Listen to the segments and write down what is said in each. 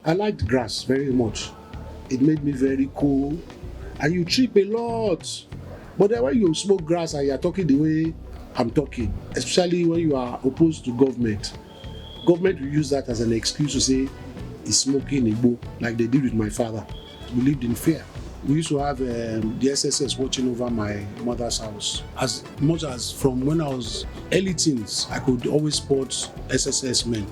I liked grass very much. It made me very cool. And you trip a lot. But then when you smoke grass and you're talking the way I'm talking, especially when you are opposed to government will use that as an excuse to say he's smoking Igbo, like they did with my father. We lived in fear. We used to have the SSS watching over my mother's house. As much as from when I was early teens, I could always spot SSS men.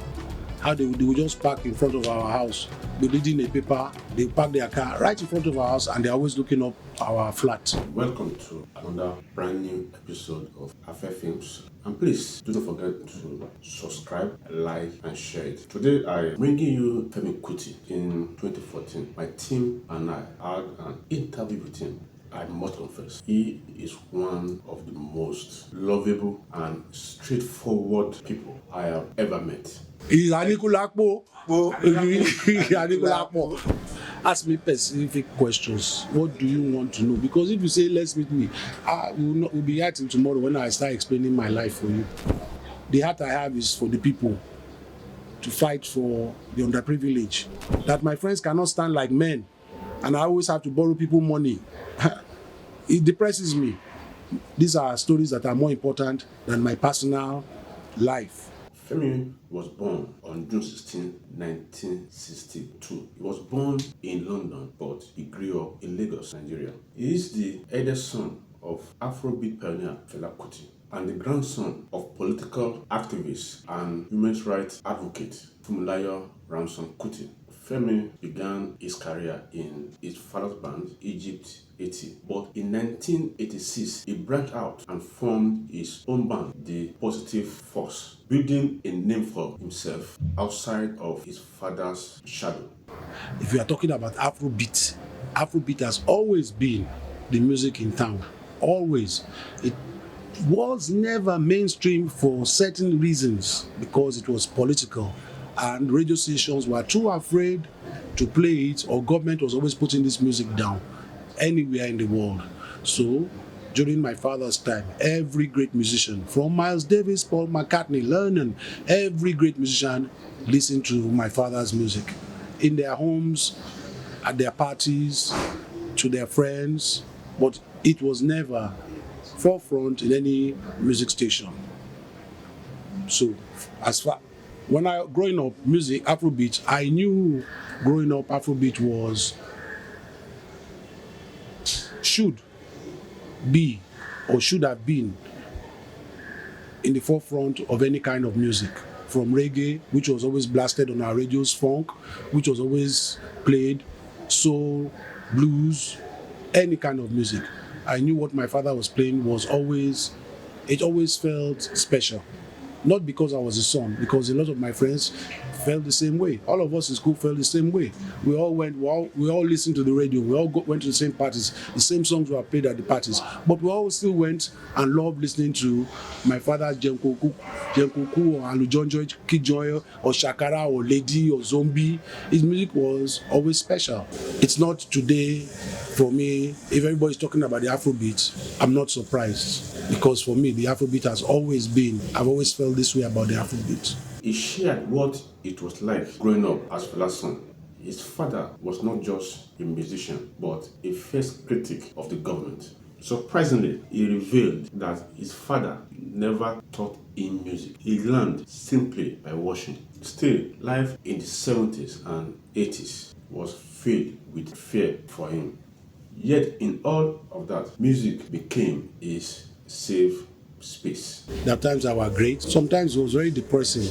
How they would just park in front of our house, be reading a paper, they park their car right in front of our house and they're always looking up our flat. Welcome to another brand new episode of Affair Films. And please do not forget to subscribe, like, and share it. Today I'm bringing you Femi Kuti. In 2014, my team and I had an interview with him. I must confess, he is one of the most lovable and straightforward people I have ever met. He's Anikulapo. Ask me specific questions. What do you want to know? Because if you say let's meet me, we'll be here till tomorrow when I start explaining my life for you. The heart I have is for the people, to fight for the underprivileged. That my friends cannot stand like men, and I always have to borrow people money. It depresses me. These are stories that are more important than my personal life. Femi was born on June 16, 1962. He was born in London, but he grew up in Lagos, Nigeria. He is the eldest son of Afrobeat pioneer Fela Kuti and the grandson of political activist and human rights advocate Funmilayo Ransome Kuti. Femi began his career in his father's band, Egypt 80. But in 1986, he branched out and formed his own band, The Positive Force, building a name for himself outside of his father's shadow. If you are talking about Afrobeat has always been the music in town. Always. It was never mainstream for certain reasons because it was political. And radio stations were too afraid to play it, or government was always putting this music down anywhere in the world. So during my father's time, every great musician, from Miles Davis, Paul McCartney, Lennon, every great musician listened to my father's music in their homes, at their parties, to their friends, but it was never forefront in any music station. So when I growing up, music, Afrobeat, I knew growing up Afrobeat should be or should have been in the forefront of any kind of music. From reggae, which was always blasted on our radios, funk, which was always played, soul, blues, any kind of music. I knew what my father was playing it always felt special. Not because I was a son, because a lot of my friends felt the same way. All of us in school felt the same way. We all listened to the radio. We all went to the same parties. The same songs were played at the parties. But we all still went and loved listening to my father's Jenkoku or Alujonjo, Kijoyo, or Shakara, or Lady, or Zombie. His music was always special. It's not today for me. If everybody's talking about the Afrobeat, I'm not surprised. Because for me, the Afrobeat has always been, I've always felt this way about the Afrobeat. He shared what it was like growing up as Fela's son. His father was not just a musician, but a fierce critic of the government. Surprisingly, he revealed that his father never taught him music. He learned simply by watching. Still, life in the 70s and 80s was filled with fear for him. Yet in all of that, music became his safe space. There are times that were great. Sometimes it was very depressing,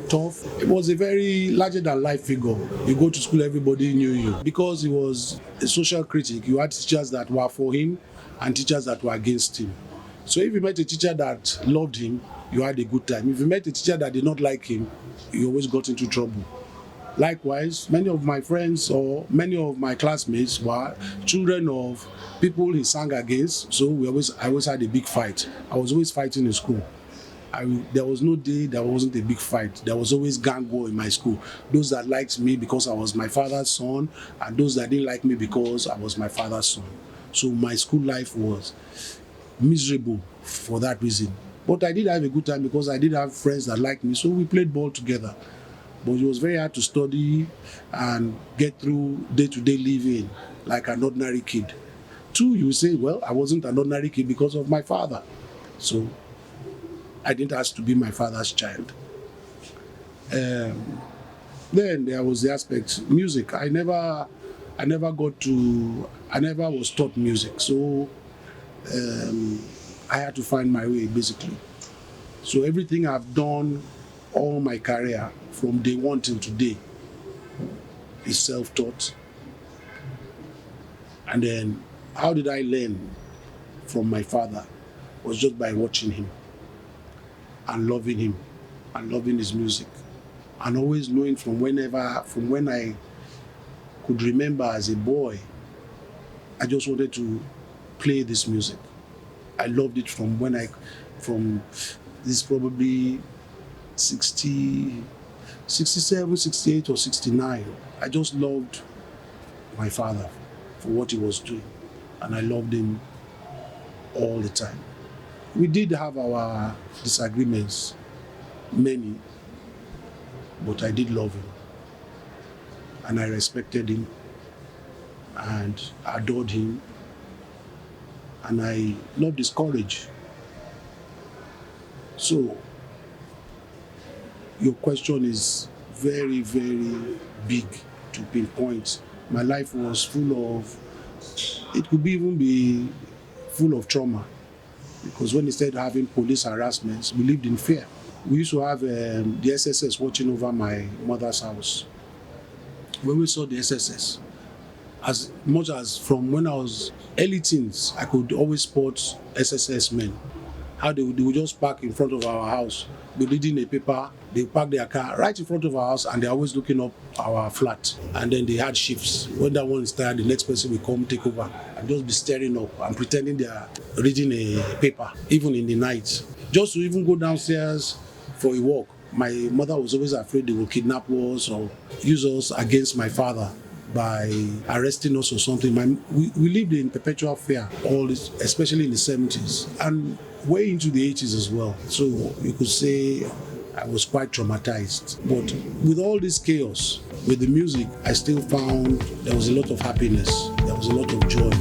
tough. It was a very larger than life figure. You go to school, everybody knew you. Because he was a social critic, you had teachers that were for him and teachers that were against him. So if you met a teacher that loved him, you had a good time. If you met a teacher that did not like him, you always got into trouble. Likewise, many of my friends or many of my classmates were children of people he sang against, so I always had a big fight. I was always fighting in school. There was no day there wasn't a big fight. There was always gang war in my school. Those that liked me because I was my father's son, and those that didn't like me because I was my father's son. So my school life was miserable for that reason. But I did have a good time because I did have friends that liked me, so we played ball together. but it was very hard to study and get through day-to-day living like an ordinary kid. Two, you say, well, I wasn't an ordinary kid because of my father. So I didn't ask to be my father's child. Then there was the aspect music. I never was taught music, so I had to find my way basically. So everything I've done all my career from day one till today is self-taught. And then how did I learn from my father? Was just by watching him and loving his music, and always knowing from when I could remember as a boy, I just wanted to play this music. I loved it from this probably 60, 67, 68 or 69. I just loved my father for what he was doing, and I loved him all the time. We did have our disagreements, many, but I did love him, and I respected him and adored him, and I loved his courage. So your question is very, very big to pinpoint. My life was full of, it could even be full of trauma, because when instead of having police harassments, we lived in fear. We used to have the SSS watching over my mother's house. When we saw the SSS, as much as from when I was early teens, I could always spot SSS men. How they would just park in front of our house, be reading a paper, they park their car right in front of our house, and they're always looking up our flat. And then they had shifts. When that one is tired, the next person will come take over and just be staring up and pretending they are reading a paper, even in the night. Just to even go downstairs for a walk. My mother was always afraid they will kidnap us or use us against my father by arresting us or something. We lived in perpetual fear, all this, especially in the 70s and way into the 80s as well. So you could say I was quite traumatized. But with all this chaos, with the music, I still found there was a lot of happiness, there was a lot of joy.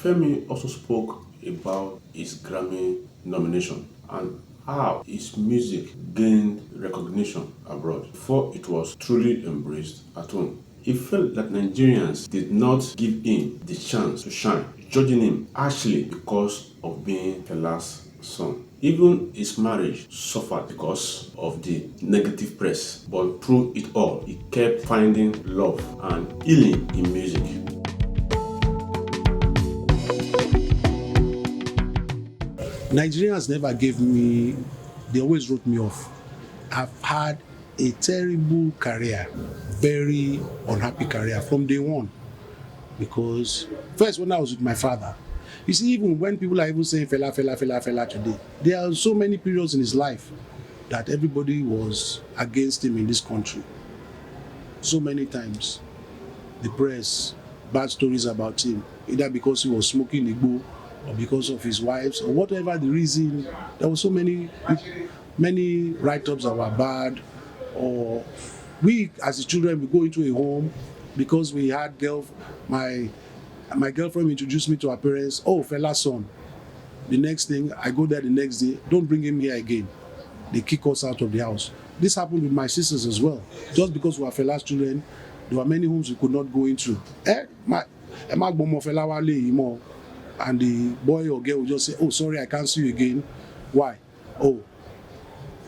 Femi also spoke about his Grammy nomination and how his music gained recognition abroad before it was truly embraced at home. He felt that Nigerians did not give him the chance to shine, judging him harshly because of being Fela's son. Even his marriage suffered because of the negative press, but through it all, he kept finding love and healing in music. Nigerians never gave me, they always wrote me off. I've had a terrible career, very unhappy career from day one. Because first, when I was with my father, you see, even when people are even saying Fela today, there are so many periods in his life that everybody was against him in this country. So many times, the press, bad stories about him, either because he was smoking igbo or because of his wives or whatever the reason. There were so many write-ups that were bad. Or we as the children, we go into a home because we had my girlfriend introduced me to her parents. Oh, Fela's son. The next thing, I go there the next day, don't bring him here again. They kick us out of the house. This happened with my sisters as well. Just because we were Fela's children, there were many homes we could not go into. And the boy or girl would just say, oh, sorry, I can't see you again. Why? Oh,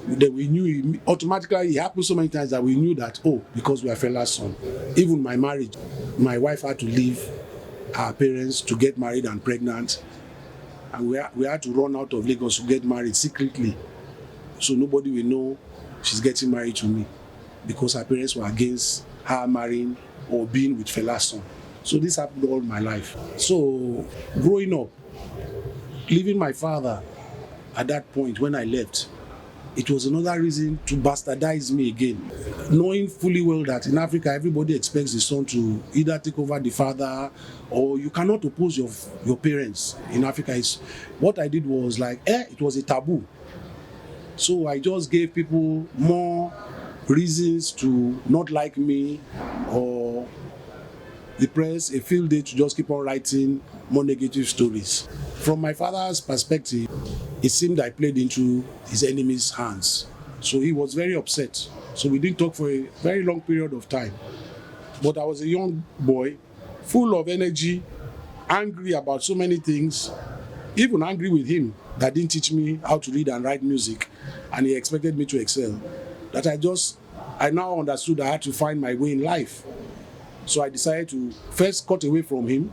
then we knew automatically. It happened so many times that we knew that, oh, because we are Fela's son. Even my marriage, my wife had to leave our parents to get married and pregnant, and we had to run out of Lagos to get married secretly, so nobody will know she's getting married to me, because her parents were against her marrying or being with Fela's son. So this happened all my life. So growing up, leaving my father at that point when I left, it was another reason to bastardize me again. Knowing fully well that in Africa, everybody expects the son to either take over the father, or you cannot oppose your parents. In Africa, what I did was like, it was a taboo. So I just gave people more reasons to not like me, or the press a field day to just keep on writing more negative stories. From my father's perspective, it seemed I played into his enemy's hands. So he was very upset. So we didn't talk for a very long period of time. But I was a young boy, full of energy, angry about so many things, even angry with him that didn't teach me how to read and write music, and he expected me to excel. That I now understood I had to find my way in life. So I decided to first cut away from him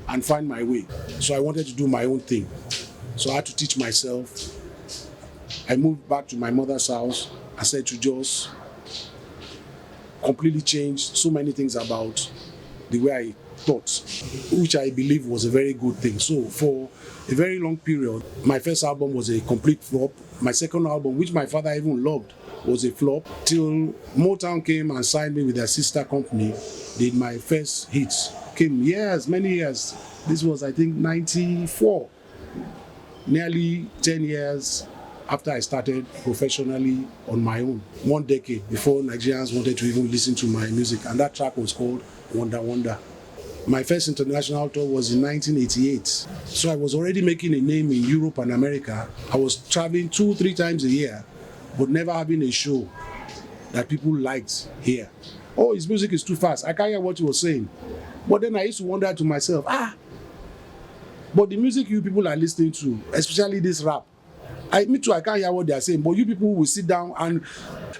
and find my way. So I wanted to do my own thing. So I had to teach myself. I moved back to my mother's house. I said to just completely change so many things about the way I thought, which I believe was a very good thing. So for a very long period, my first album was a complete flop. My second album, which my father even loved, was a flop, till Motown came and signed me with their sister company. Did my first hits. Came many years. This was, I think, 94. Nearly 10 years after I started professionally on my own. 1 decade before Nigerians wanted to even listen to my music. And that track was called Wonder Wonder. My first international tour was in 1988. So I was already making a name in Europe and America. I was traveling 2-3 times a year, but never having a show that people liked here. Oh, his music is too fast. I can't hear what he was saying. But then I used to wonder to myself, but the music you people are listening to, especially this rap, me too, I can't hear what they are saying, but you people will sit down and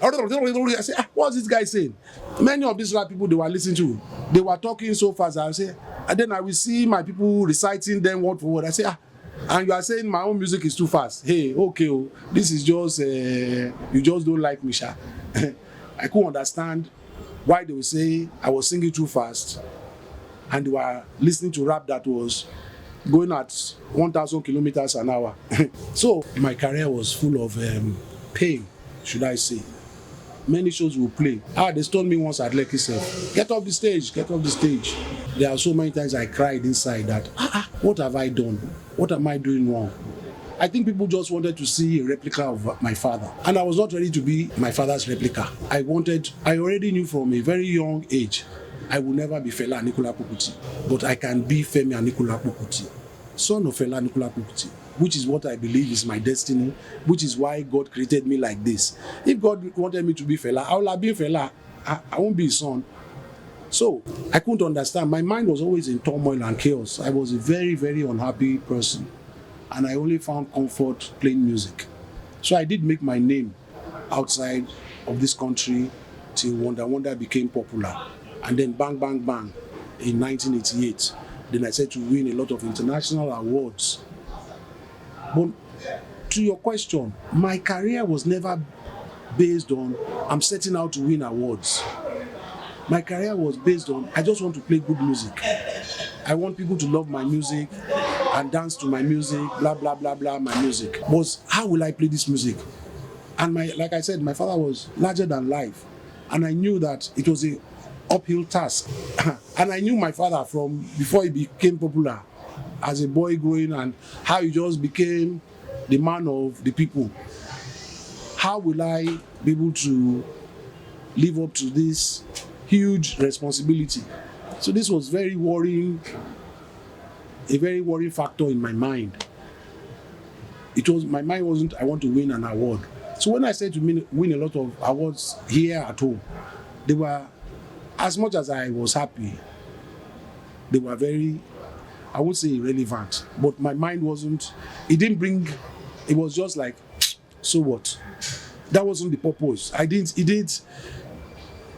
I say, what's this guy saying? Many of these rap people they were listening to, they were talking so fast. I say, and then I will see my people reciting them word for word. I say, and you are saying my own music is too fast. Hey, okay, this is just, you just don't like me, Sha. I couldn't understand why they would say I was singing too fast and they were listening to rap that was going at 1,000 kilometers an hour. So my career was full of pain, should I say. Many shows will play. They stoned me once at Lekki Self. Get off the stage, get off the stage. There are so many times I cried inside that, what have I done? What am I doing wrong? I think people just wanted to see a replica of my father. And I was not ready to be my father's replica. I already knew from a very young age, I will never be Fela Kuti, but I can be Femi Kuti, son of Fela Kuti, which is what I believe is my destiny, which is why God created me like this. If God wanted me to be Fela, I would have been Fela. I won't be his son. So I couldn't understand. My mind was always in turmoil and chaos. I was a very, very unhappy person. And I only found comfort playing music. So I did make my name outside of this country till Wonder Wonder became popular. And then bang, bang, bang, in 1988. Then I said to win a lot of international awards. But to your question, my career was never based on I'm setting out to win awards. My career was based on I just want to play good music. I want people to love my music and dance to my music, blah, blah, blah, blah, my music. But how will I play this music? And like I said, my father was larger than life. And I knew that it was an uphill task. And I knew my father from before he became popular as a boy growing and how he just became the man of the people. How will I be able to live up to this huge responsibility? So this was very worrying, a very worrying factor in my mind. My mind wasn't, I want to win an award. So when I said to win a lot of awards here at home, they were, as much as I was happy, they were very, I would say irrelevant, but my mind wasn't, it was just like, so what? That wasn't the purpose.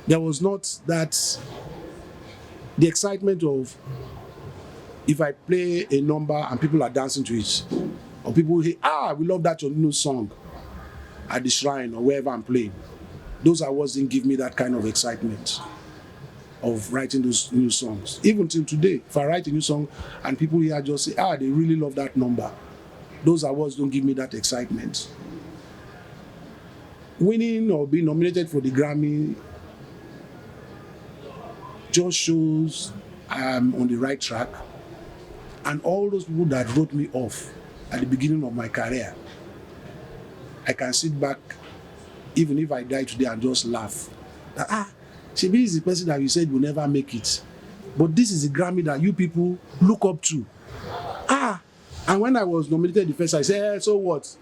There was not that, the excitement of if I play a number and people are dancing to it, or people say, we love that your new song at the shrine or wherever I'm playing. Those awards didn't give me that kind of excitement of writing those new songs. Even till today, if I write a new song and people here just say, they really love that number, those awards don't give me that excitement. winning or being nominated for the Grammy just shows I'm on the right track. And all those people that wrote me off at the beginning of my career, I can sit back, even if I die today, and just laugh. Shebi is the person that you said will never make it. But this is the Grammy that you people look up to. And when I was nominated the first, I said, so what?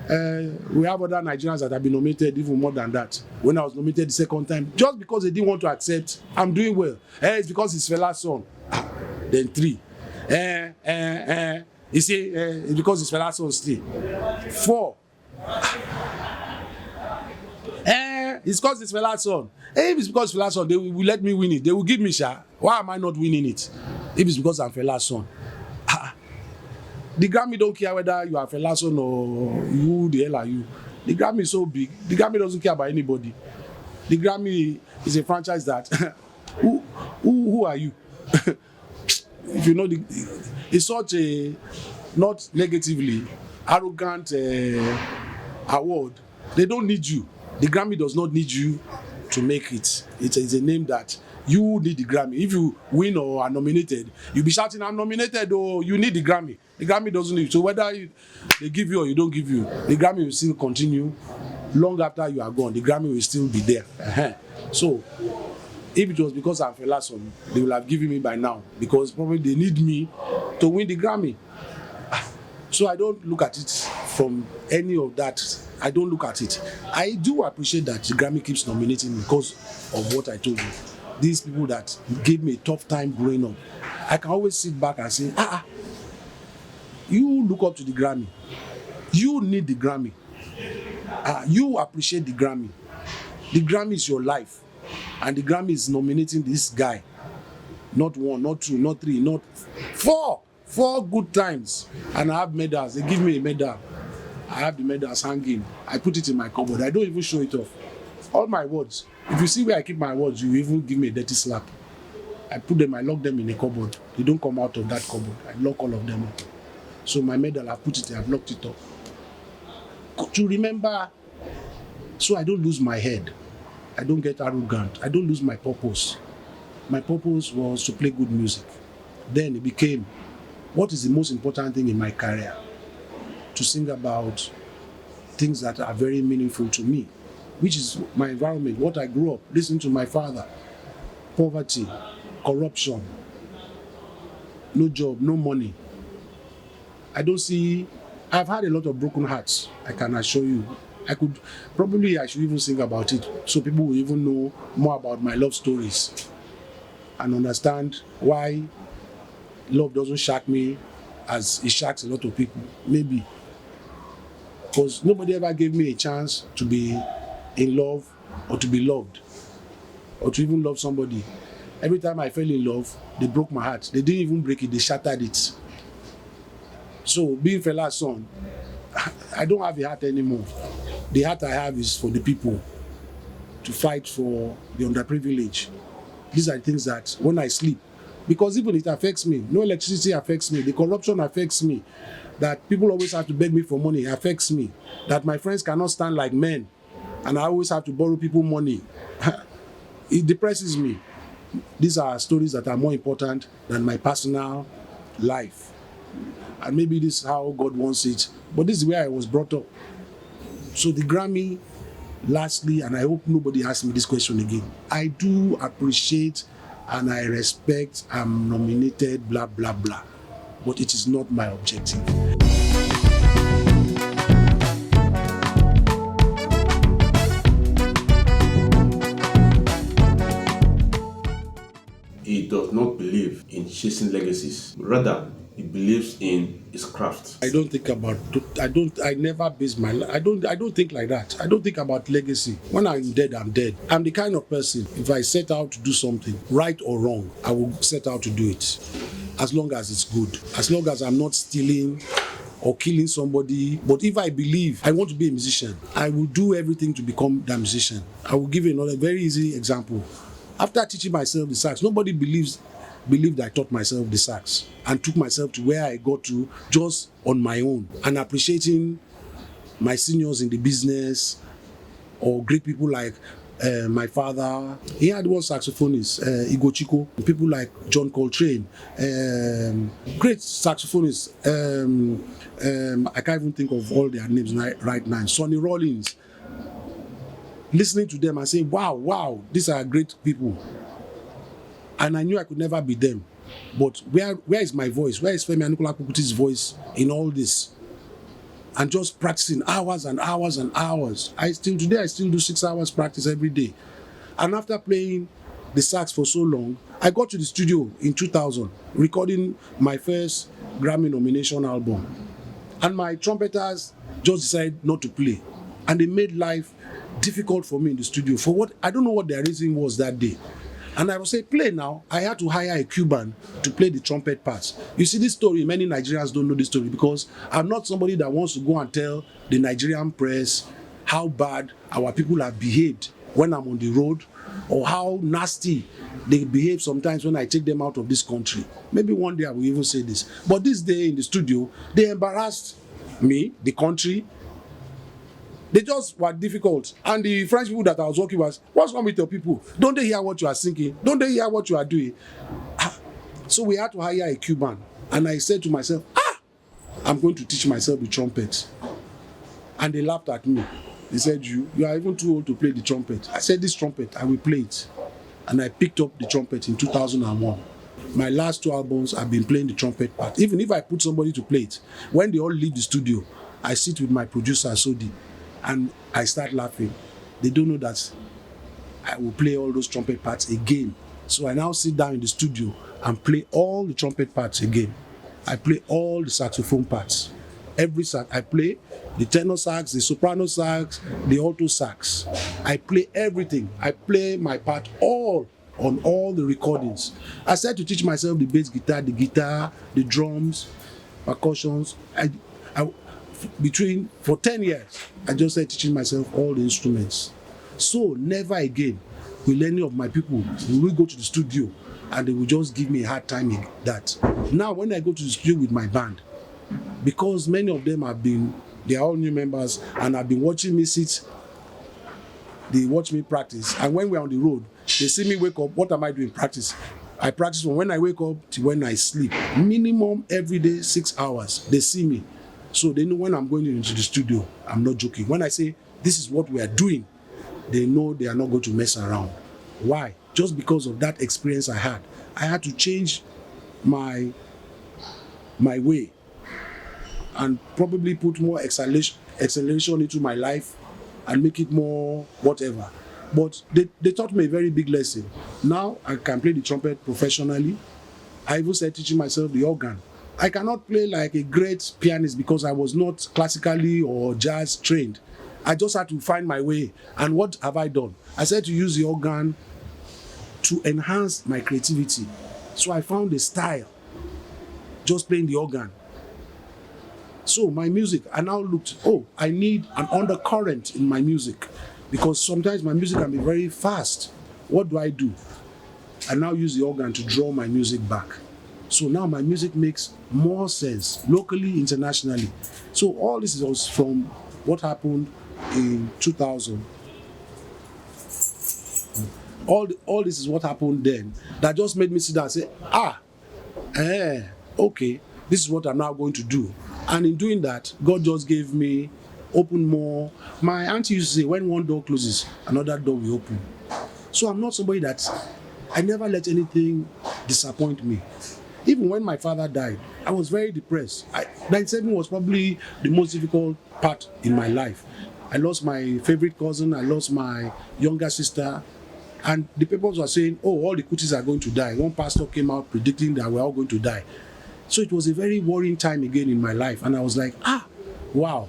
We have other Nigerians that have been nominated even more than that. When I was nominated the second time, just because they didn't want to accept, I'm doing well. It's because it's Fela's song. Then 3. You see, it's because it's Fela's song 3. 4. It's because it's Fela's song. If it's because it's Fela's song, they will let me win it. They will give me sha. Why am I not winning it? If it's because I'm Fela's song. The Grammy don't care whether you are Fela's son or who the hell are you. The Grammy is so big. The Grammy doesn't care about anybody. The Grammy is a franchise that who are you? If you know, it's such a not negatively arrogant award. They don't need you. The Grammy does not need you to make it. It's a name that you need the Grammy. If you win or are nominated, you'll be shouting, I'm nominated, or you need the Grammy. The Grammy doesn't need you. So whether they give you or you don't give you, the Grammy will still continue long after you are gone. The Grammy will still be there. So if it was because I'm Fela's son, they will have given me by now, because probably they need me to win the Grammy. So I don't look at it from any of that. I don't look at it. I do appreciate that the Grammy keeps nominating me because of what I told you. These people that gave me a tough time growing up, I can always sit back and say, you look up to the Grammy. You need the Grammy. You appreciate the Grammy. The Grammy is your life. And the Grammy is nominating this guy. Not 1, not 2, not 3, not 4. 4 good times. And I have medals. They give me a medal. I have the medals hanging. I put it in my cupboard. I don't even show it off. All my awards. If you see where I keep my awards, you even give me a dirty slap. I put them, I lock them in a cupboard. They don't come out of that cupboard. I lock all of them up. So my medal, I put it there, I've locked it up. To remember, so I don't lose my head. I don't get arrogant. I don't lose my purpose. My purpose was to play good music. Then it became, what is the most important thing in my career? To sing about things that are very meaningful to me, which is my environment, what I grew up, listening to my father. Poverty, corruption, no job, no money. I've had a lot of broken hearts, I can assure you. I should even sing about it, so people will even know more about my love stories and understand why love doesn't shock me as it shocks a lot of people. Maybe because nobody ever gave me a chance to be in love or to be loved or to even love somebody. Every time I fell in love, they broke my heart. They didn't even break it, they shattered it. So being Fela's son, I don't have a heart anymore. The heart I have is for the people, to fight for the underprivileged. These are things that when I sleep, because even it affects me, no electricity affects me, the corruption affects me, that people always have to beg me for money affects me, that my friends cannot stand like men, and I always have to borrow people money. It depresses me. These are stories that are more important than my personal life. And maybe this is how God wants it, but this is where I was brought up. So the Grammy, lastly, and I hope nobody asks me this question again, I do appreciate and I respect, I'm nominated, blah, blah, blah. But it is not my objective. He does not believe in chasing legacies. Rather, he believes in his craft. I never base my life. I don't think like that. I don't think about legacy. When I'm dead, I'm dead. I'm the kind of person, if I set out to do something, right or wrong, I will set out to do it. As long as it's good. As long as I'm not stealing or killing somebody. But if I believe I want to be a musician, I will do everything to become that musician. I will give you another very easy example. After teaching myself the sax, nobody believed I taught myself the sax and took myself to where I got to just on my own, and appreciating my seniors in the business or great people like my father. He had one saxophonist, Igo Chico, people like John Coltrane, great saxophonists. I can't even think of all their names right now. Sonny Rollins. Listening to them and saying, wow, these are great people. And I knew I could never be them. But where is my voice? Where is Femi Kuti's voice in all this? And just practicing hours and hours and hours. Today I still do 6 hours practice every day. And after playing the sax for so long, I got to the studio in 2000, recording my first Grammy nomination album. And my trumpeters just decided not to play. And they made life difficult for me in the studio. For what? I don't know what their reason was that day. And I will say, play now. I had to hire a Cuban to play the trumpet parts. You see this story, many Nigerians don't know this story because I'm not somebody that wants to go and tell the Nigerian press how bad our people have behaved when I'm on the road or how nasty they behave sometimes when I take them out of this country. Maybe one day I will even say this. But this day in the studio, they embarrassed me, the country. They just were difficult. And the French people that I was working with, what's wrong with your people? Don't they hear what you are singing? Don't they hear what you are doing? So we had to hire a Cuban. And I said to myself, I'm going to teach myself the trumpet. And they laughed at me. They said, you are even too old to play the trumpet. I said, this trumpet, I will play it. And I picked up the trumpet in 2001. My last 2 albums, I've been playing the trumpet part. Even if I put somebody to play it, when they all leave the studio, I sit with my producer, Sodi, and I start laughing. They don't know that I will play all those trumpet parts again. So I now sit down in the studio and play all the trumpet parts again. I play all the saxophone parts. Every sax, I play the tenor sax, the soprano sax, the alto sax. I play everything. I play my part all on all the recordings. I started to teach myself the bass guitar, the drums, percussions. For 10 years, I just started teaching myself all the instruments. So never again will any of my people will go to the studio and they will just give me a hard time in that. Now when I go to the studio with my band, because many of them they are all new members and have been watching me sit, they watch me practice. And when we're on the road, they see me wake up, what am I doing? Practice. I practice from when I wake up to when I sleep. Minimum every day, 6 hours. They see me. So they know when I'm going into the studio, I'm not joking. When I say, this is what we are doing, they know they are not going to mess around. Why? Just because of that experience I had to change my way and probably put more acceleration into my life and make it more whatever. But they taught me a very big lesson. Now I can play the trumpet professionally. I even started teaching myself the organ. I cannot play like a great pianist because I was not classically or jazz trained. I just had to find my way. And what have I done? I started to use the organ to enhance my creativity. So I found a style, just playing the organ. So my music, I now looked, I need an undercurrent in my music because sometimes my music can be very fast. What do? I now use the organ to draw my music back. So now my music makes more sense, locally, internationally. So all this is from what happened in 2000. All this is what happened then. That just made me sit down and say, okay, this is what I'm now going to do. And in doing that, God just gave me, open more. My auntie used to say, when one door closes, another door will open. So I'm not somebody I never let anything disappoint me. Even when my father died, I was very depressed. 97 was probably the most difficult part in my life. I lost my favorite cousin, I lost my younger sister, and the papers were saying, all the Kutis are going to die. One pastor came out predicting that we're all going to die. So it was a very worrying time again in my life, and I was like, wow.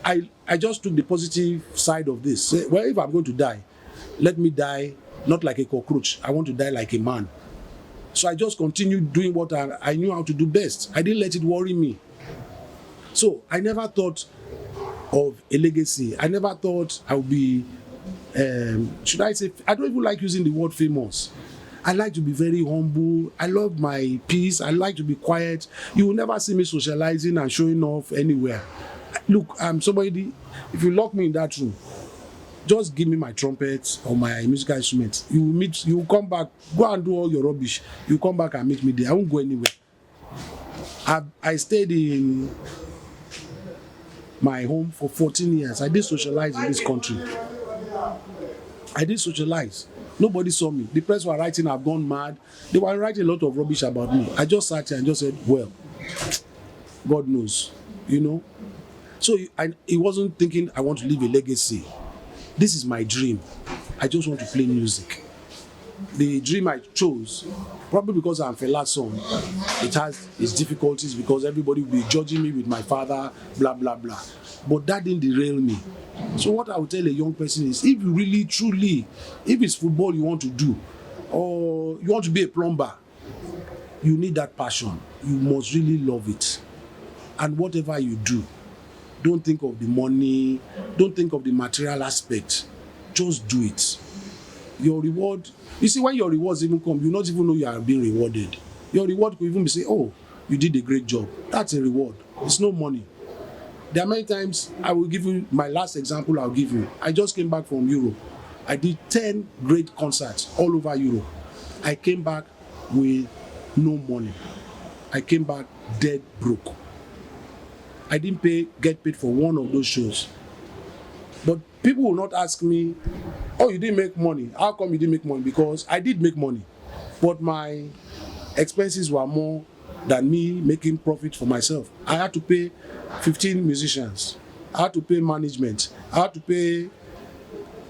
I just took the positive side of this. Say, well, if I'm going to die, let me die not like a cockroach. I want to die like a man. So I just continued doing what I knew how to do best. I didn't let it worry me. So I never thought of a legacy. I never thought I would be, should I say, I don't even like using the word famous. I like to be very humble. I love my peace. I like to be quiet. You will never see me socializing and showing off anywhere. Look, I'm somebody, if you lock me in that room, just give me my trumpet or my musical instrument. You will come back, go and do all your rubbish. You come back and meet me there. I won't go anywhere. I stayed in my home for 14 years. I did socialize in this country. I did socialize. Nobody saw me. The press were writing, I've gone mad. They were writing a lot of rubbish about me. I just sat here and just said, well, God knows, you know. So he wasn't thinking, I want to leave a legacy. This is my dream. I just want to play music. The dream I chose, probably because I'm Fela's son, it has its difficulties because everybody will be judging me with my father, blah, blah, blah. But that didn't derail me. So what I would tell a young person is, if you really, truly, if it's football you want to do, or you want to be a plumber, you need that passion. You must really love it. And whatever you do, don't think of the money, don't think of the material aspect. Just do it. Your reward, you see, when your rewards even come, you not even know you are being rewarded. Your reward could even be say, oh, you did a great job. That's a reward. It's no money. There are many times, I will give you my last example. I'll give you. I just came back from Europe. I did 10 great concerts all over Europe. I came back with no money. I came back dead broke. I didn't get paid for one of those shows. But people will not ask me, oh, you didn't make money. How come you didn't make money? Because I did make money. But my expenses were more than me making profit for myself. I had to pay 15 musicians. I had to pay management. I had to pay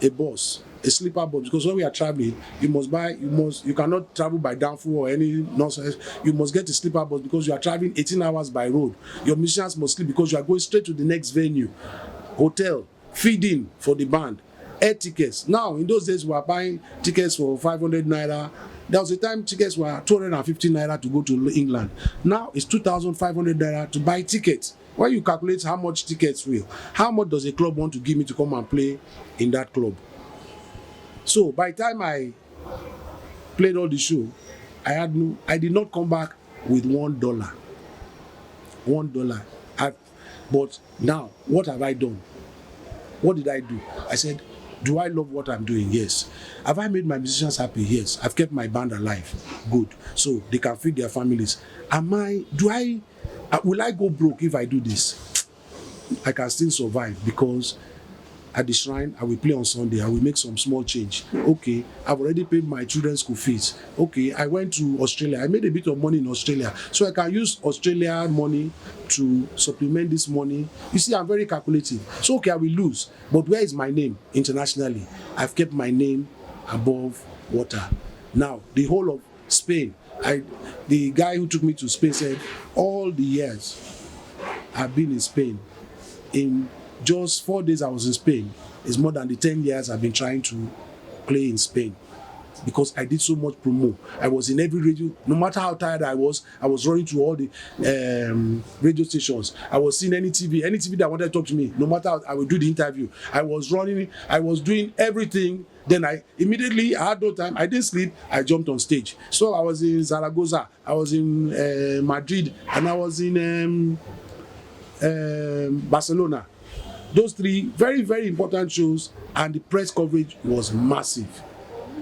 a bus, a sleeper bus, because when we are traveling, you cannot travel by downfall or any nonsense. You must get a sleeper bus because you are traveling 18 hours by road. Your musicians must sleep because you are going straight to the next venue. Hotel, feeding for the band, air tickets. Now, in those days, we were buying tickets for 500 naira. There was a time tickets were 250 naira to go to England. Now, it's 2,500 naira to buy tickets. When you calculate how much tickets will, how much does a club want to give me to come and play in that club? So, by the time I played all the show, I did not come back with $1. $1. But now, what have I done? What did I do? I said, do I love what I'm doing? Yes. Have I made my musicians happy? Yes. I've kept my band alive. Good. So they can feed their families. Will I go broke if I do this? I can still survive because at the shrine, I will play on Sunday. I will make some small change. Okay, I've already paid my children's school fees. Okay, I went to Australia. I made a bit of money in Australia. So I can use Australia money to supplement this money. You see, I'm very calculative. So, okay, I will lose. But where is my name internationally? I've kept my name above water. Now, the whole of Spain, the guy who took me to Spain said, all the years I've been in Spain, in just 4 days I was in Spain, is more than the 10 years I've been trying to play in Spain. Because I did so much promo. I was in every radio. No matter how tired I was running to all the radio stations. I was seeing any TV that wanted to talk to me. No matter how, I would do the interview. I was running, I was doing everything. Then I had no time. I didn't sleep. I jumped on stage. So I was in Zaragoza, I was in Madrid, and I was in Barcelona. Those 3 very, very important shows, and the press coverage was massive.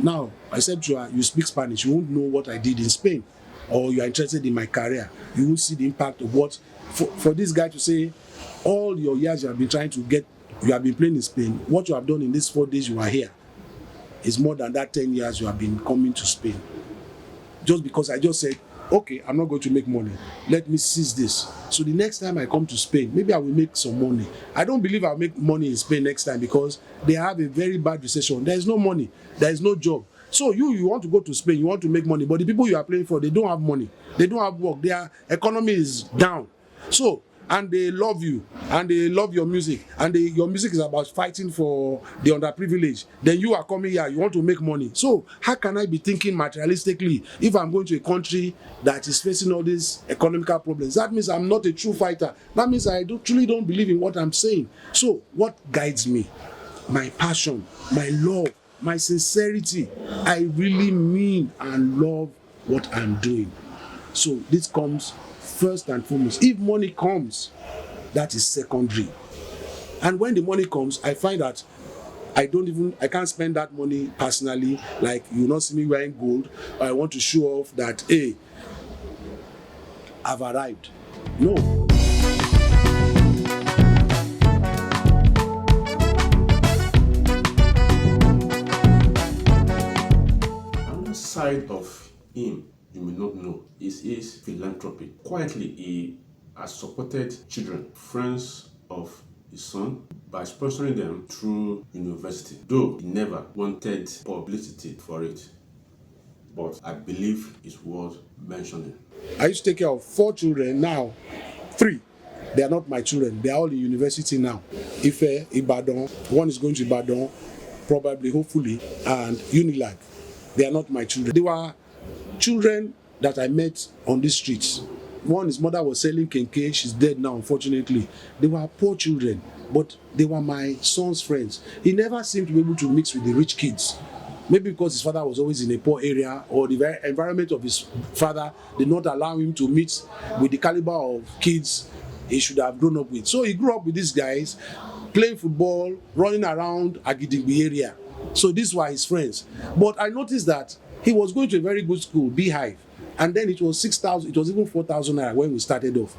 Now, I said to her, you speak Spanish, you won't know what I did in Spain, or you are interested in my career. You won't see the impact of what, for this guy to say, all your years you have been trying to get, you have been playing in Spain, what you have done in these 4 days you are here is more than that 10 years you have been coming to Spain. Just because I just said, okay, I'm not going to make money. Let me seize this. So the next time I come to Spain, maybe I will make some money. I don't believe I'll make money in Spain next time because they have a very bad recession. There is no money. There is no job. So you want to go to Spain, you want to make money, but the people you are playing for, they don't have money. They don't have work. Their economy is down. So, and they love you, and they love your music, and your music is about fighting for the underprivileged. Then you are coming here, you want to make money. So how can I be thinking materialistically if I'm going to a country that is facing all these economical problems? That means I'm not a true fighter. That means I truly don't believe in what I'm saying. So what guides me? My passion, my love, my sincerity. I really mean and love what I'm doing. So this comes first and foremost. If money comes, that is secondary. And when the money comes, I find that I can't spend that money personally. Like, you will not see me wearing gold, or I want to show off that, hey, I've arrived. No. Another side of him you may not know is his philanthropy. Quietly, he has supported children, friends of his son, by sponsoring them through university, though he never wanted publicity for it. But I believe it's worth mentioning. I used to take care of 4 children. Now 3, they are not my children. They are all in university now. Ife, Ibadan, one is going to Ibadan, probably, hopefully, and Unilag. They are not my children. They were children that I met on the streets. One, his mother was selling kenke. She's dead now, unfortunately. They were poor children, but they were my son's friends. He never seemed to be able to mix with the rich kids. Maybe because his father was always in a poor area, or the very environment of his father did not allow him to mix with the caliber of kids he should have grown up with. So he grew up with these guys, playing football, running around Agidigbi area. So these were his friends. But I noticed that he was going to a very good school, Beehive, and then it was 6,000, it was even 4,000 naira when we started off.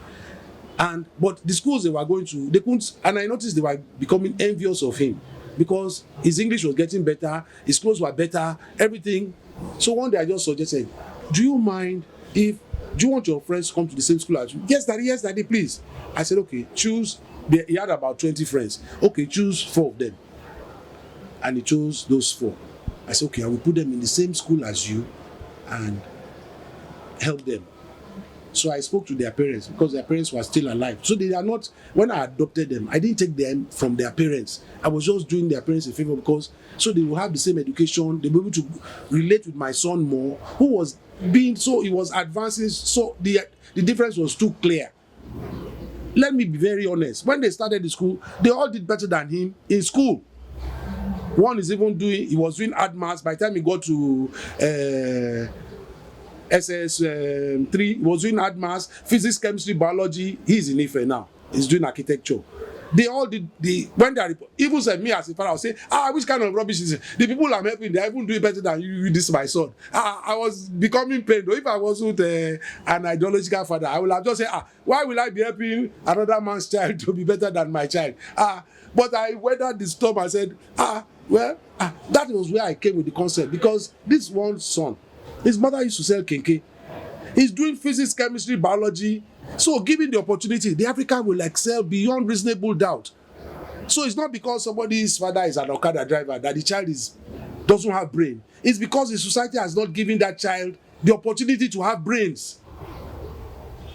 But the schools they were going to, they couldn't, and I noticed they were becoming envious of him because his English was getting better, his clothes were better, everything. So one day I just suggested, do you want your friends to come to the same school as you? Yes, daddy, please. I said, okay, choose. He had about 20 friends. Okay, choose 4 of them. And he chose those 4. I said, okay, I will put them in the same school as you and help them. So I spoke to their parents because their parents were still alive. So they are not, when I adopted them, I didn't take them from their parents. I was just doing their parents a favor because so they will have the same education, they'll be able to relate with my son more, who was being, so he was advancing, so the difference was too clear. Let me be very honest. When they started the school, they all did better than him in school. One is even he was doing art maths. By the time he got to SSS 3, he was doing art maths, physics, chemistry, biology. He's in Ife now. He's doing architecture. They all did when they report, even said me as a father, I would say, which kind of rubbish is it? The people I'm helping, they even do it better than you, this my son. I was becoming pained. If I wasn't an ideological father, I would have just said, why will I be helping another man's child to be better than my child? But I weathered the storm and said, that was where I came with the concept, because this one son, his mother used to sell kenke. He's doing physics, chemistry, biology. So given the opportunity, the African will excel beyond reasonable doubt. So it's not because somebody's father is an Okada driver that the child doesn't have brain. It's because the society has not given that child the opportunity to have brains.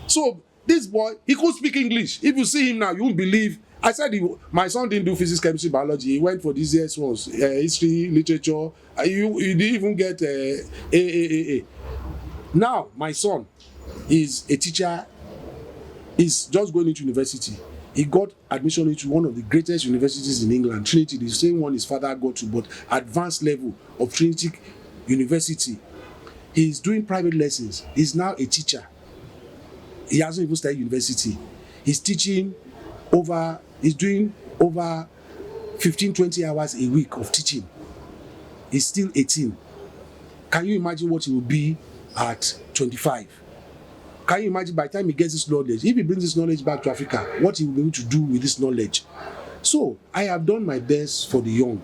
So this boy, he could speak English. If you see him now, you won't believe. I said my son didn't do physics, chemistry, biology. He went for these years ones, history, literature. He didn't even get A. Now my son is a teacher. He's just going into university. He got admission into one of the greatest universities in England, Trinity, the same one his father got to, but advanced level of Trinity University. He's doing private lessons. He's now a teacher. He hasn't even started university. He's teaching he's doing over 15, 20 hours a week of teaching. He's still 18. Can you imagine what he will be at 25? Can you imagine by the time he gets this knowledge, if he brings this knowledge back to Africa, what he will be able to do with this knowledge? So I have done my best for the young.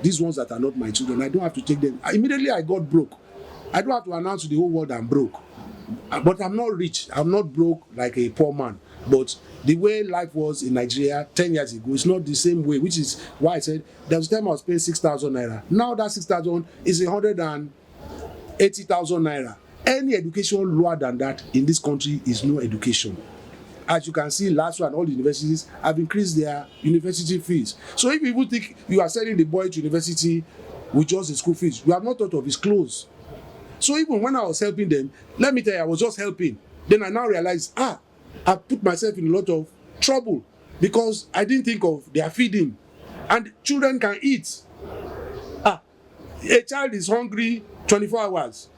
These ones that are not my children, I don't have to take them. Immediately I got broke. I don't have to announce to the whole world I'm broke. But I'm not rich. I'm not broke like a poor man. But the way life was in Nigeria 10 years ago, it's not the same way, which is why I said there was a time I was paying 6,000 naira. Now that 6,000 is 180,000 naira. Any education lower than that in this country is no education. As you can see, last one, all the universities have increased their university fees. So if you think you are sending the boy to university with just the school fees, you have not thought of his clothes. So even when I was helping them, let me tell you, I was just helping. Then I now realized, I put myself in a lot of trouble because I didn't think of their feeding. And children can eat. A child is hungry 24 hours.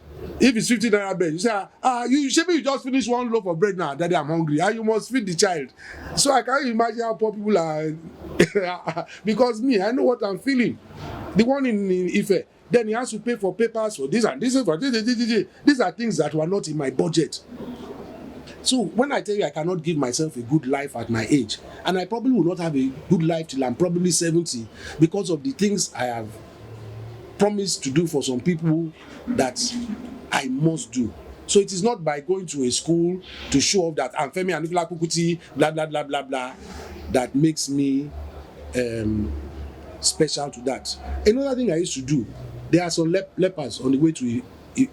If it's 50 naira bread, you say, you just finish one loaf of bread now, daddy, I'm hungry. And you must feed the child. So I can't imagine how poor people are. Because me, I know what I'm feeling. The one in Ife, then he has to pay for papers for this and this and for this. These are things that were not in my budget. So when I tell you I cannot give myself a good life at my age, and I probably will not have a good life till I'm probably 70 because of the things I have promised to do for some people that I must do. So it is not by going to a school to show off that I'm Femi Kuti, blah, blah, blah, blah, blah, that makes me special to that. Another thing I used to do, there are some lepers on the way to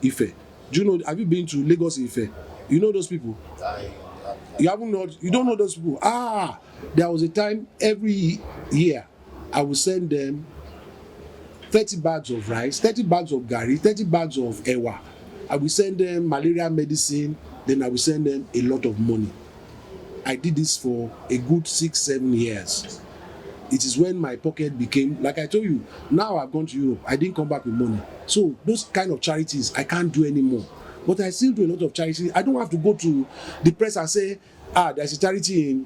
Ife. Do you know, have you been to Lagos Ife? You know those people? You don't know those people? There was a time every year I would send them 30 bags of rice, 30 bags of gari, 30 bags of ewa. I will send them malaria medicine, then I will send them a lot of money. I did this for a good 6-7 years. It is when my pocket became, like I told you, now I've gone to Europe, I didn't come back with money. So those kind of charities, I can't do anymore. But I still do a lot of charities. I don't have to go to the press and say, there's a charity in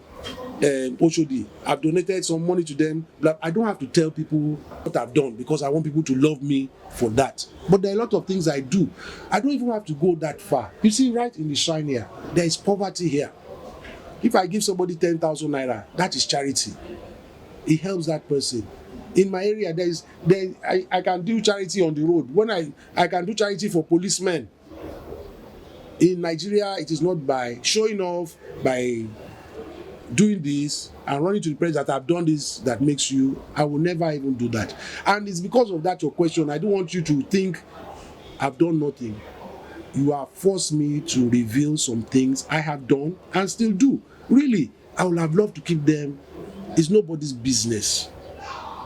Oshodi. I've donated some money to them. I don't have to tell people what I've done because I want people to love me for that. But there are a lot of things I do. I don't even have to go that far. You see, right in the shrine here, there is poverty here. If I give somebody 10,000 naira, that is charity. It helps that person. In my area, I can do charity on the road. When I can do charity for policemen. In Nigeria, it is not by showing off, by doing this and running to the press that I've done this that makes you. I will never even do that. And it's because of that your question. I don't want you to think I've done nothing. You have forced me to reveal some things I have done and still do. Really, I would have loved to keep them. It's nobody's business.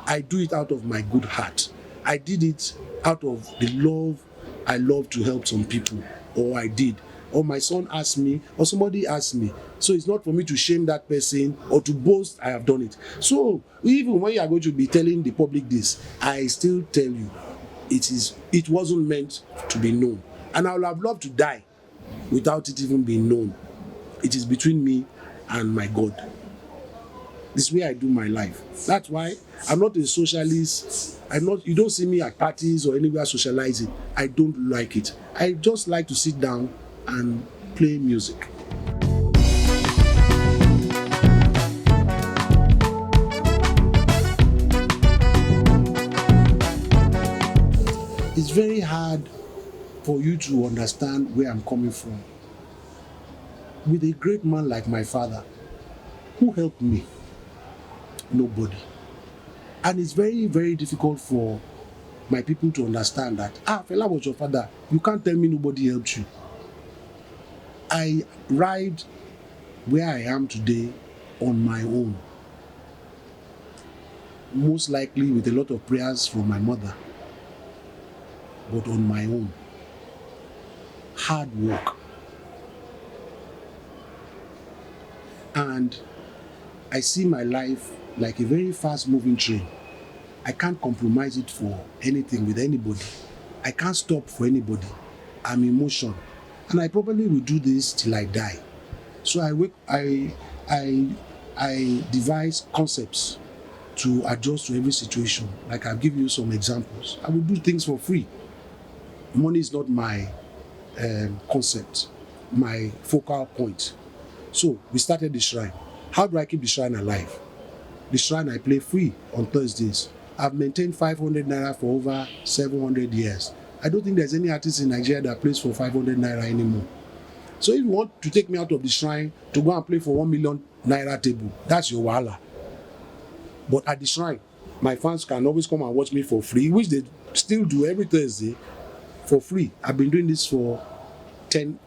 I do it out of my good heart. I did it out of the love I love to help some people, or I did. Or my son asked me, or somebody asked me. So it's not for me to shame that person or to boast I have done it. So even when you are going to be telling the public this, I still tell you, it wasn't meant to be known. And I would have loved to die without it even being known. It is between me and my God. This way I do my life. That's why I'm not a socialist. You don't see me at parties or anywhere socializing. I don't like it. I just like to sit down and play music. It's very hard for you to understand where I'm coming from. With a great man like my father, who helped me? Nobody. And it's very, very difficult for my people to understand that, Fela was your father. You can't tell me nobody helped you. I arrived where I am today on my own. Most likely with a lot of prayers from my mother, but on my own. Hard work. And I see my life like a very fast-moving train. I can't compromise it for anything with anybody. I can't stop for anybody. I'm in motion. And I probably will do this till I die. So I devise concepts to adjust to every situation. Like I'll give you some examples. I will do things for free. Money is not my concept, my focal point. So we started the shrine. How do I keep the shrine alive? The shrine I play free on Thursdays. I've maintained 500 naira for over 700 years. I don't think there's any artist in Nigeria that plays for 500 naira anymore. So if you want to take me out of the shrine to go and play for 1 million naira table, that's your wahala. But at the shrine, my fans can always come and watch me for free, which they still do every Thursday for free. I've been doing this for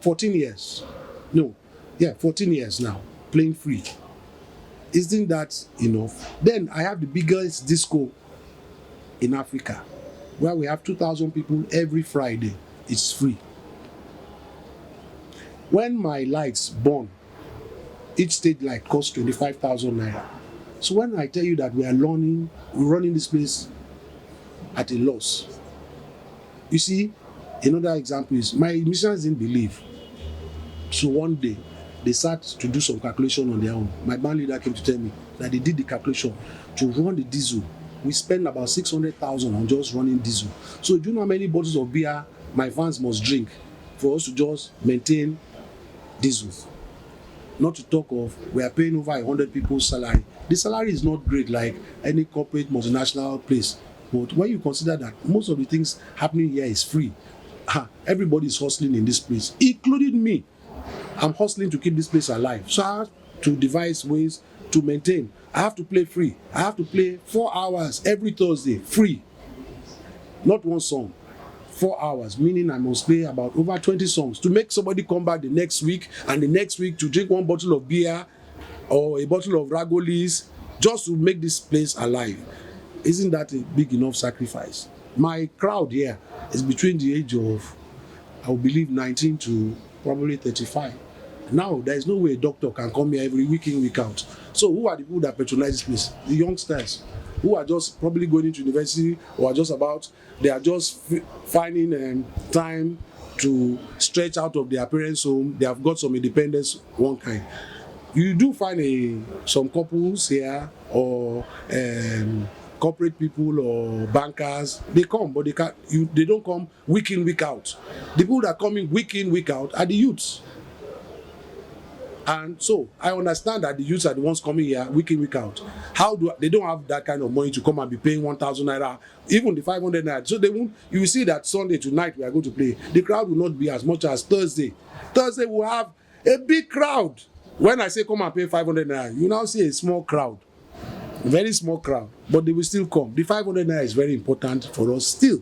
14 years. 14 years now, playing free. Isn't that enough? Then I have the biggest disco in Africa, where we have 2,000 people every Friday. It's free. When my lights burn, each stage light costs 25,000 naira. So when I tell you that we're running this place at a loss, you see, Another example is my musicians didn't believe. So one day, they sat to do some calculation on their own. My band leader came to tell me that they did the calculation to run the diesel. We spend about 600,000 on just running diesel. So do you know how many bottles of beer my fans must drink for us to just maintain diesel? Not to talk of, we are paying over 100 people's salary. The salary is not great like any corporate multinational place. But when you consider that most of the things happening here is free, everybody is hustling in this place, including me. I'm hustling to keep this place alive. So I have to devise ways to maintain. I have to play free. I have to play 4 hours every Thursday, free. Not one song. 4 hours, meaning I must play about over 20 songs to make somebody come back the next week and the next week to drink one bottle of beer or a bottle of Ragolis just to make this place alive. Isn't that a big enough sacrifice? My crowd here is between the age of, I will believe, 19 to probably 35. Now, there is no way a doctor can come here every week in, week out. So who are the people that patronize this place? The youngsters who are just probably going into university or are just about, they are just finding time to stretch out of their parents' home. They have got some independence, one kind. You do find some couples here or corporate people or bankers. They come, but they don't come week in, week out. The people that come in, week out are the youths. And so I understand that the youths are the ones coming here week in, week out. They don't have that kind of money to come and be paying 1,000 naira, even the 500 naira. So you will see that Sunday tonight we are going to play. The crowd will not be as much as Thursday. Thursday will have a big crowd. When I say come and pay 500 naira, you now see a small crowd, a very small crowd, but they will still come. The 500 naira is very important for us still.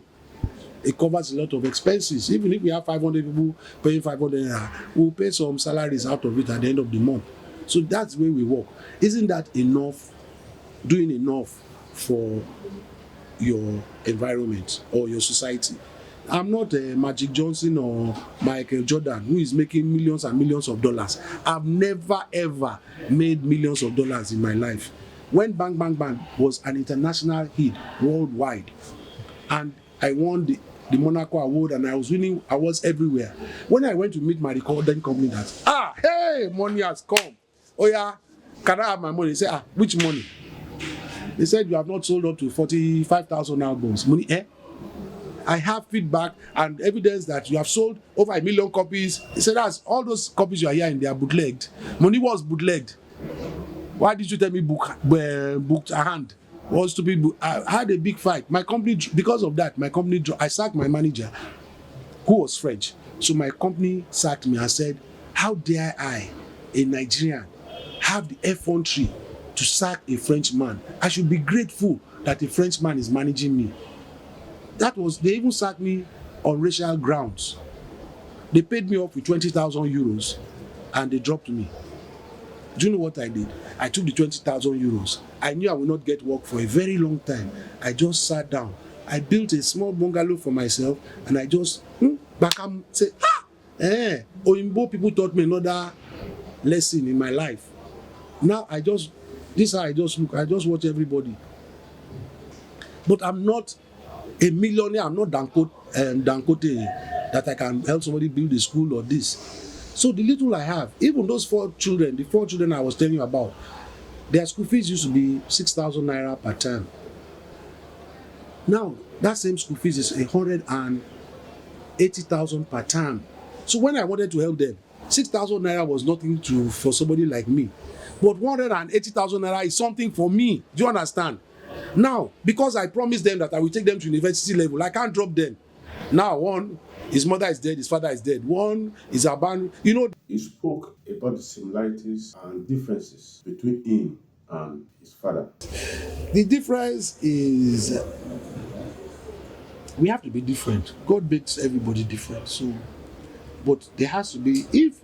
It covers a lot of expenses. Even if we have 500 people paying 500 naira, we'll pay some salaries out of it at the end of the month. So that's the way we work. Isn't that enough, doing enough for your environment or your society? I'm not Magic Johnson or Michael Jordan who is making millions and millions of dollars. I've never ever made millions of dollars in my life. When Bang Bang Bang was an international hit worldwide, and I won the Monaco Award and I was winning awards everywhere. When I went to meet my recording company that, hey, money has come. Oh yeah, can I have my money? They said, which money? They said, you have not sold up to 45,000 albums. Money, I have feedback and evidence that you have sold over 1 million copies. They said, that's all those copies you are hearing, they are bootlegged. Money was bootlegged. Why did you tell me booked a hand? Was to be. I had a big fight. My company, because of that, I sacked my manager, who was French. So my company sacked me and said, how dare I, a Nigerian, have the effrontery to sack a French man? I should be grateful that a French man is managing me. They even sacked me on racial grounds. They paid me off with 20,000 euros and they dropped me. Do you know what I did? I took the 20,000 euros. I knew I would not get work for a very long time. I just sat down. I built a small bungalow for myself and I just say, Oyinbo people taught me another lesson in my life. Now this is how I just look. I just watch everybody. But I'm not a millionaire. I'm not Dangote that I can help somebody build a school or this. So the little I have, even those 4 children, the 4 children I was telling you about, their school fees used to be 6,000 naira per term. Now, that same school fees is 180,000 per term. So when I wanted to help them, 6,000 naira was nothing for somebody like me. But 180,000 naira is something for me. Do you understand? Now, because I promised them that I will take them to university level, I can't drop them. Now, his mother is dead, his father is dead. One is abandoned. He spoke about the similarities and differences between him and his father. The difference is we have to be different. God makes everybody different. So, but there has to be, if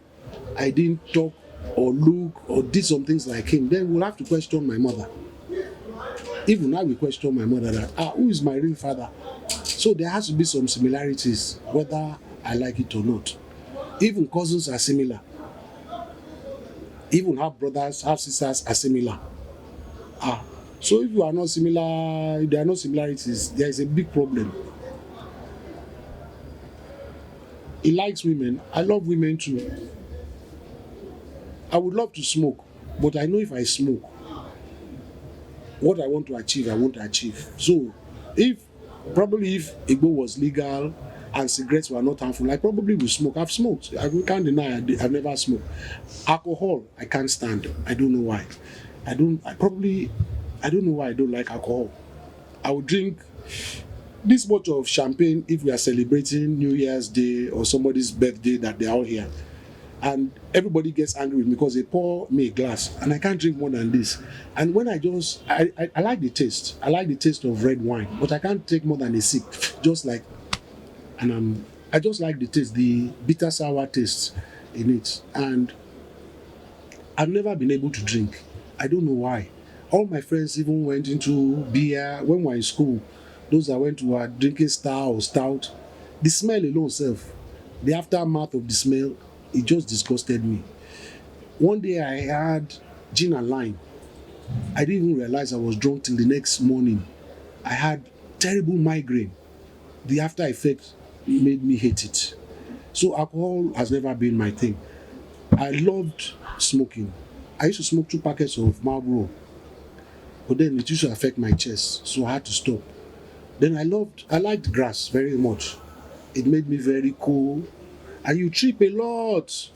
I didn't talk or look or did some things like him, then we'll have to question my mother. Even now we question my mother that, who is my real father? So there has to be some similarities, whether I like it or not. Even cousins are similar. Even half brothers, half sisters are similar. So if you are not similar, if there are no similarities, there is a big problem. He likes women. I love women too. I would love to smoke, but I know if I smoke, what I want to achieve, I won't achieve. So, if if Igbo was legal and cigarettes were not harmful, I probably would smoke. I've smoked. I can't deny I've never smoked. Alcohol, I can't stand. I don't know why. I don't know why I don't like alcohol. I would drink this much of champagne if we are celebrating New Year's Day or somebody's birthday that they are all here. And everybody gets angry with me because they pour me a glass and I can't drink more than this. And when I like the taste. I like the taste of red wine, but I can't take more than a sip. Just like, I just like the taste, the bitter sour taste in it. And I've never been able to drink. I don't know why. All my friends even went into beer when we were in school. Those that went to were drinking star or stout. The smell alone self, the aftermath of the smell, it just disgusted me. One day I had gin and lime. I didn't even realize I was drunk till the next morning. I had terrible migraine. The after effect made me hate it. So alcohol has never been my thing. I loved smoking. I used to smoke 2 packets of Marlboro, but then it used to affect my chest, so I had to stop. Then I liked grass very much. It made me very cool. And you trip a lot.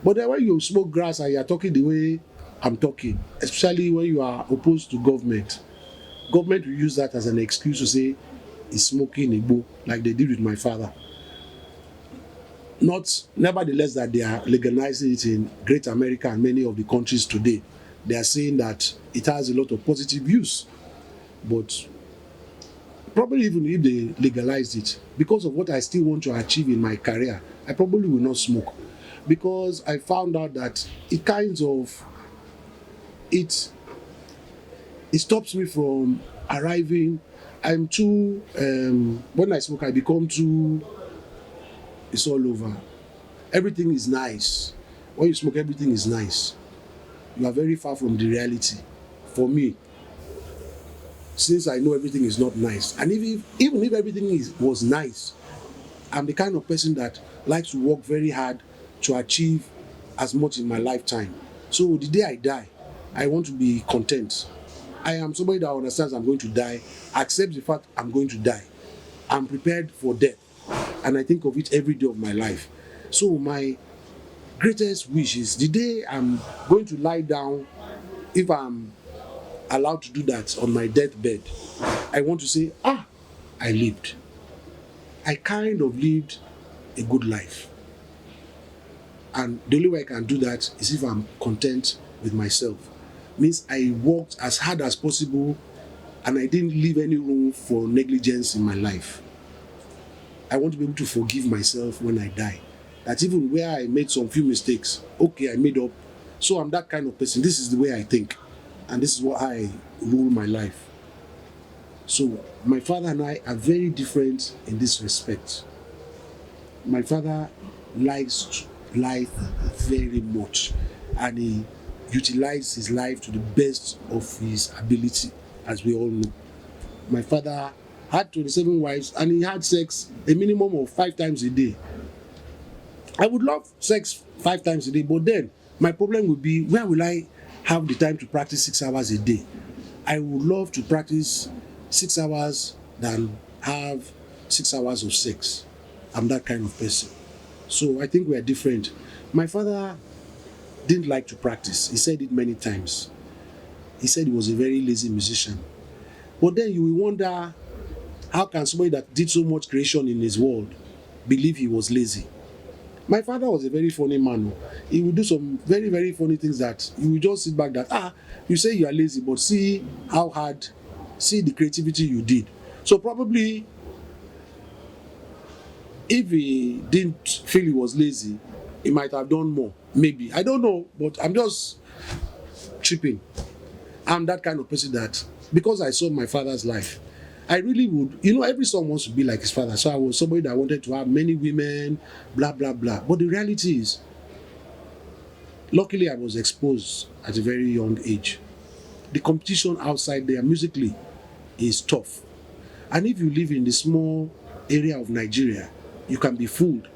But then when you smoke grass and you are talking the way I'm talking, especially when you are opposed to government will use that as an excuse to say he's smoking Igbo, like they did with my father. Nevertheless, that they are legalizing it in Great America and many of the countries today. They are saying that it has a lot of positive use. But probably even if they legalized it, because of what I still want to achieve in my career, I probably will not smoke. Because I found out that it stops me from arriving. I'm too, when I smoke, I become too, it's all over. Everything is nice. When you smoke, everything is nice. You are very far from the reality. For me, since I know everything is not nice, and even if everything was nice, I'm the kind of person that likes to work very hard to achieve as much in my lifetime. So the day I die, I want to be content. I am somebody that understands I'm going to die, accepts the fact I'm going to die. I'm prepared for death, and I think of it every day of my life. So my greatest wish is the day I'm going to lie down, if I'm allowed to do that on my deathbed, I want to say, I lived. I kind of lived a good life. And the only way I can do that is if I'm content with myself. Means I worked as hard as possible and I didn't leave any room for negligence in my life. I want to be able to forgive myself when I die. That even where I made some few mistakes, okay, I made up. So I'm that kind of person. This is the way I think. And this is what I rule my life. So my father and I are very different in this respect. My father likes life very much and he utilized his life to the best of his ability, as we all know. My father had 27 wives and he had sex a minimum of 5 times a day. I would love sex 5 times a day, but then my problem would be, where will I have the time to practice 6 hours a day? I would love to practice 6 hours than have 6 hours of sex. I'm that kind of person. So I think we are different. My father didn't like to practice. He said it many times. He said he was a very lazy musician. But then you will wonder, how can somebody that did so much creation in his world believe he was lazy? My father was a very funny man. He would do some very, very funny things that you will just sit back that, you say you are lazy, but see how hard, see the creativity you did. So probably, if he didn't feel he was lazy, he might have done more. Maybe. I don't know, but I'm just tripping. I'm that kind of person that, because I saw my father's life, I really would, every son wants to be like his father. So I was somebody that wanted to have many women, blah, blah, blah. But the reality is, luckily I was exposed at a very young age. The competition outside there musically is tough. And if you live in the small area of Nigeria, you can be fooled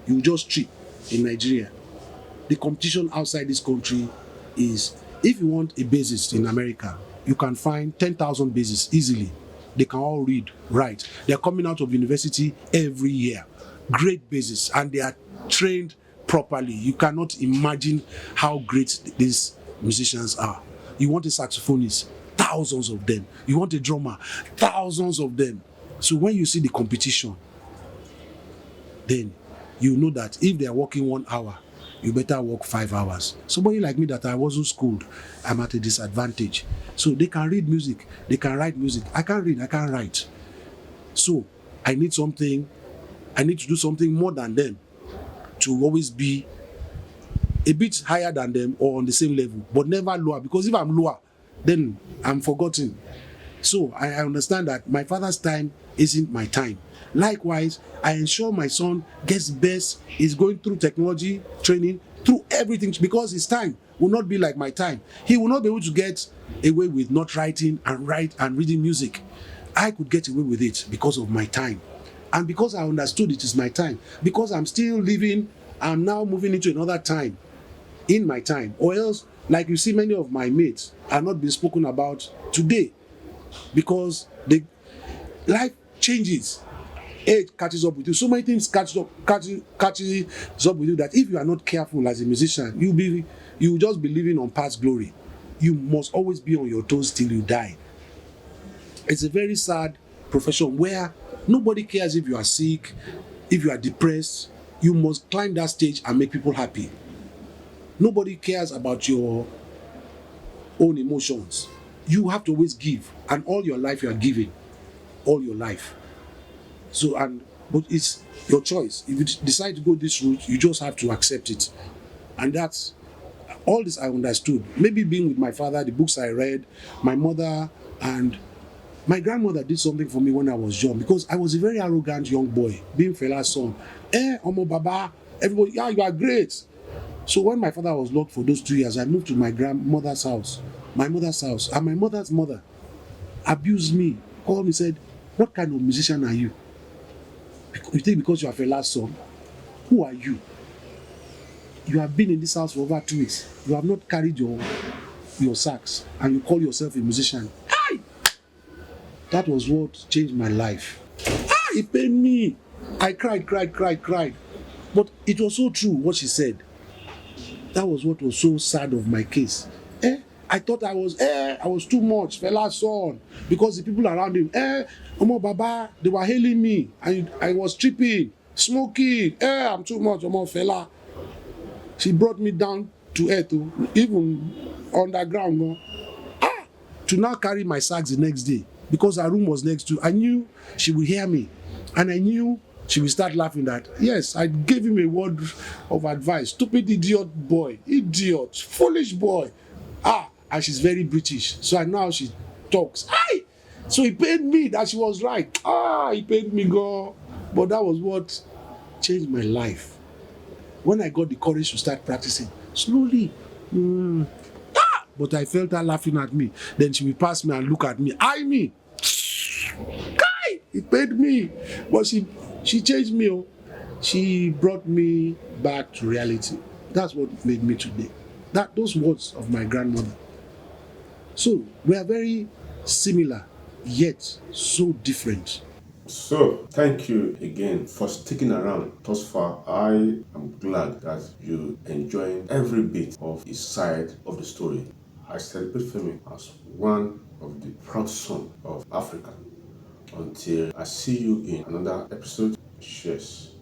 you just trip in Nigeria. The competition outside this country is, if you want a bassist in America, you can find 10,000 bassists easily. They can all read, write. They are coming out of university every year. Great bassists, and they are trained properly. You cannot imagine how great these musicians are. You want a saxophonist, thousands of them. You want a drummer, thousands of them. So when you see the competition, then you know that if they are working 1 hour, you better work 5 hours. Somebody like me that I wasn't schooled, I'm at a disadvantage. So they can read music, they can write music. I can't read, I can't write. So I need to do something more than them to always be a bit higher than them or on the same level, but never lower, because if I'm lower, then I'm forgotten. So I understand that my father's time isn't my time. Likewise, I ensure my son gets best, is going through technology training, through everything, because his time will not be like my time. He will not be able to get away with not writing and reading music. I could get away with it because of my time. And because I understood it is my time, because I'm still living, I'm now moving into another time in my time. Or else, like you see, many of my mates are not being spoken about today because life changes. Age catches up with you. So many things catches up with you that if you are not careful as a musician, you will just be living on past glory. You must always be on your toes till you die. It's a very sad profession where nobody cares if you are sick, if you are depressed. You must climb that stage and make people happy. Nobody cares about your own emotions. You have to always give, and all your life you are giving, all your life. But it's your choice. If you decide to go this route, you just have to accept it. And that's all this I understood. Maybe being with my father, the books I read, my mother, and my grandmother did something for me when I was young, because I was a very arrogant young boy, being Fela's son. Omo Baba, everybody, yeah, you are great. So when my father was locked for those 2 years, I moved to my grandmother's house, and my mother's mother abused me, called me, said, "What kind of musician are you? You think because you are Fela's son? Who are you? You have been in this house for over 2 weeks. You have not carried your sax, and you call yourself a musician." Aye! That was what changed my life. It pained me. I cried. But it was so true what she said. That was what was so sad of my case. I thought I was too much Fela's son, because the people around him, Omo Baba, they were hailing me, and I was tripping, smoking. I'm too much, Omo Fela. She brought me down to earth, even underground, to now carry my sax the next day, because her room was next to. I knew she would hear me, and I knew she will start laughing that, yes, I gave him a word of advice. Stupid idiot boy, idiot, foolish boy. And she's very British. So I know how she talks. Aye! So it pained me that she was right. It pained me, girl. But that was what changed my life. When I got the courage to start practicing, slowly. But I felt her laughing at me. Then she will pass me and look at me. Me. It pained me. But she changed me. She brought me back to reality. That's what made me today. Those words of my grandmother. So we are very similar, yet so different. So, thank you again for sticking around thus far. I am glad that you enjoyed every bit of his side of the story. I celebrate Femi as one of the proud sons of Africa. Until I see you in another episode, cheers.